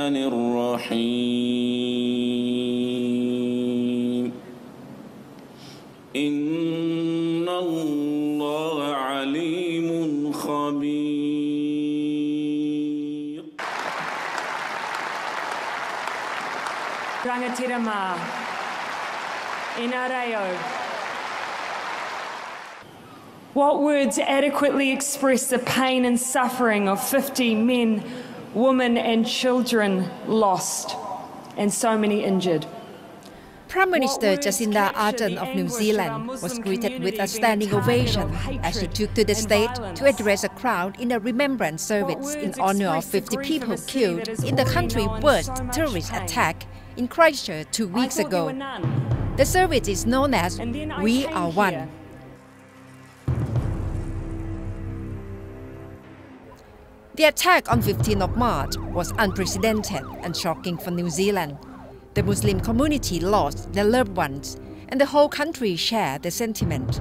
الرحمن الرحيم إن الله عليم خبير Rangatirama Inareo. What words adequately express the pain and suffering of 50 men, women and children lost and so many injured? Prime Minister Jacinda Ardern of New Zealand was greeted with a standing ovation as she took to the stage to address a crowd in a remembrance service in honor of 50 people killed in the country's worst terrorist attack in Christchurch 2 weeks ago. The service is known as We Are One. The attack on 15th of March was unprecedented and shocking for New Zealand. The Muslim community lost their loved ones, and the whole country shared the sentiment.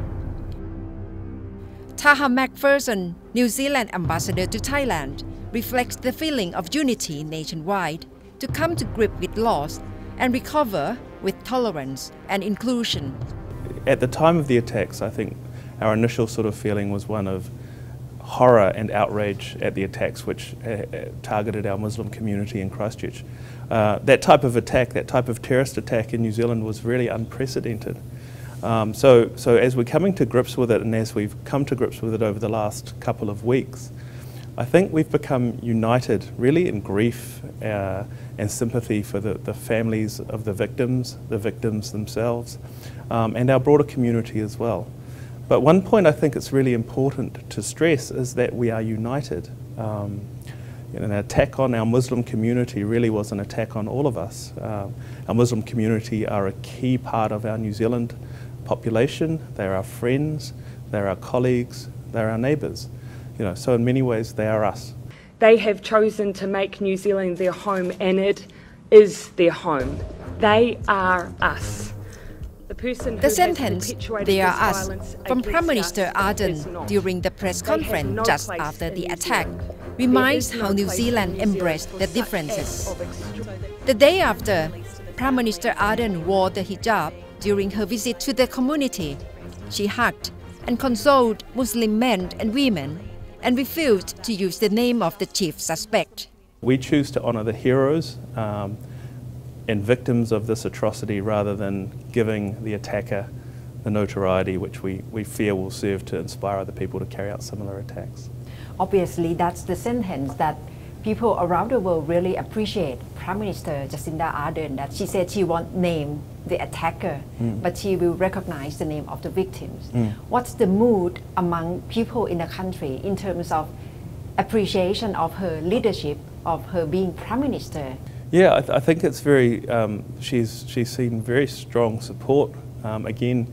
Taha McPherson, New Zealand ambassador to Thailand, reflects the feeling of unity nationwide to come to grips with loss and recover with tolerance and inclusion. At the time of the attacks, I think our initial sort of feeling was one of horror and outrage at the attacks which targeted our Muslim community in Christchurch. That type of attack, that type of terrorist attack in New Zealand was really unprecedented. So as we're coming to grips with it and as we've come to grips with it over the last couple of weeks, I think we've become united really in grief and sympathy for the families of the victims themselves, and our broader community as well. But one point I think it's really important to stress is that we are united. An attack on our Muslim community really was an attack on all of us. Our Muslim community are a key part of our New Zealand population. They're our friends, they're our colleagues, they're our neighbours. So in many ways they are us. They have chosen to make New Zealand their home, and it is their home. They are us. The sentence, "They are us," from Prime Minister Ardern during the press conference just after the attack, reminds how New Zealand embraced the differences. The day after, Prime Minister Ardern wore the hijab during her visit to the community. She hugged and consoled Muslim men and women and refused to use the name of the chief suspect. We choose to honour the heroes and victims of this atrocity rather than giving the attacker the notoriety which we fear will serve to inspire other people to carry out similar attacks. Obviously, that's the sentence that people around the world really appreciate. Prime Minister Jacinda Ardern, that she said she won't name the attacker, but she will recognize the name of the victims. What's the mood among people in the country in terms of appreciation of her leadership, of her being Prime Minister? Yeah, I think it's very. She's seen very strong support. Again,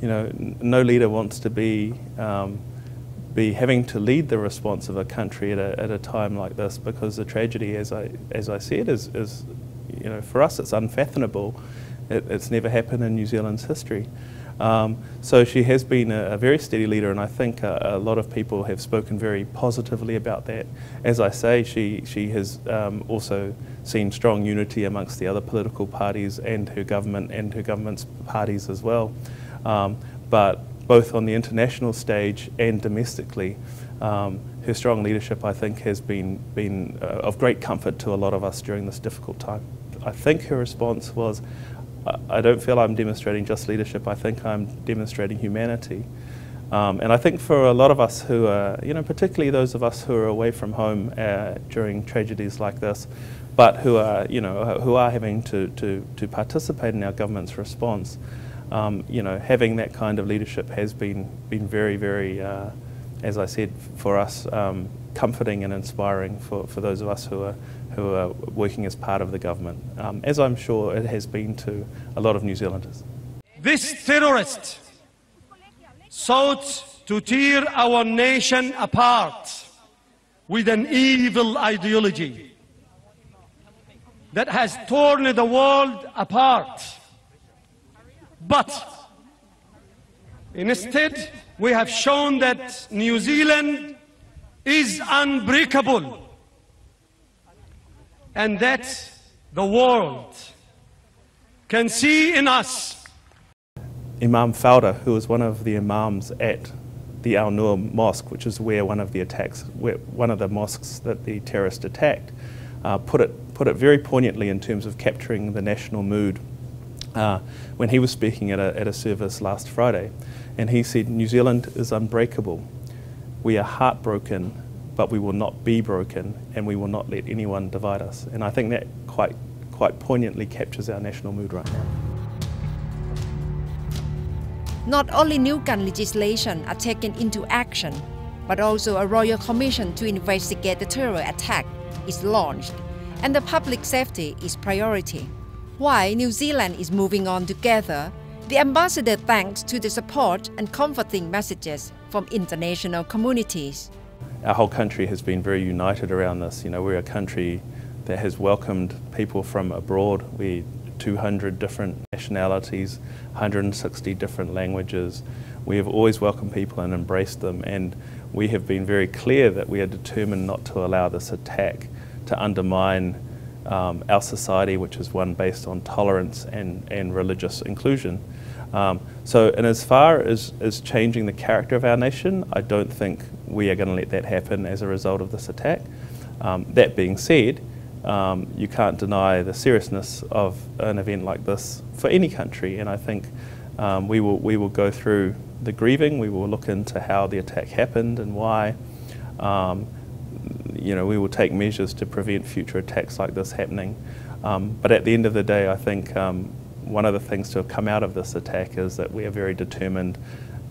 no leader wants to be having to lead the response of a country at a time like this, because the tragedy, as I said, is for us it's unfathomable. It's never happened in New Zealand's history. So she has been a very steady leader, and I think a lot of people have spoken very positively about that. As I say, she has also seen strong unity amongst the other political parties and her government and her government's parties as well. But both on the international stage and domestically, her strong leadership, I think, has been of great comfort to a lot of us during this difficult time. I think her response was, I don't feel I'm demonstrating just leadership, I think I'm demonstrating humanity. And I think for a lot of us who are, particularly those of us who are away from home during tragedies like this, but who are having to participate in our government's response, having that kind of leadership has been very, very, as I said, for us, comforting and inspiring for those of us who are working as part of the government, as I'm sure it has been to a lot of New Zealanders. This terrorist sought to tear our nation apart with an evil ideology that has torn the world apart. But instead, we have shown that New Zealand is unbreakable. and that the world can see in us. Imam Fauda, who was one of the imams at the Al Nur Mosque, which is where one of the mosques that the terrorist attacked, put it very poignantly in terms of capturing the national mood when he was speaking at a service last Friday. And he said, New Zealand is unbreakable. We are heartbroken, but we will not be broken, and we will not let anyone divide us. And I think that quite poignantly captures our national mood right now. Not only new gun legislation are taken into action, but also a royal commission to investigate the terror attack is launched, and the public safety is priority. While New Zealand is moving on together, the ambassador thanks to the support and comforting messages from international communities. Our whole country has been very united around this. You know, we're a country that has welcomed people from abroad. We're 200 different nationalities, 160 different languages. We have always welcomed people and embraced them, and we have been very clear that we are determined not to allow this attack to undermine our society, which is one based on tolerance and religious inclusion. So in as far as changing the character of our nation, I don't think we are going to let that happen as a result of this attack. That being said, you can't deny the seriousness of an event like this for any country, and I think we will go through the grieving. We will look into how the attack happened and why. You know, we will take measures to prevent future attacks like this happening. But at the end of the day, I think one of the things to have come out of this attack is that we are very determined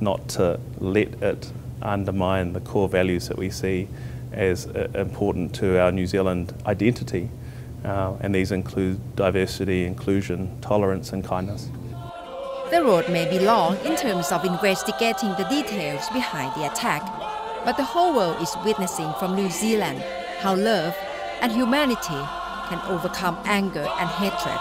not to let it undermine the core values that we see as important to our New Zealand identity, and these include diversity, inclusion, tolerance and kindness. The road may be long in terms of investigating the details behind the attack, but the whole world is witnessing from New Zealand how love and humanity can overcome anger and hatred.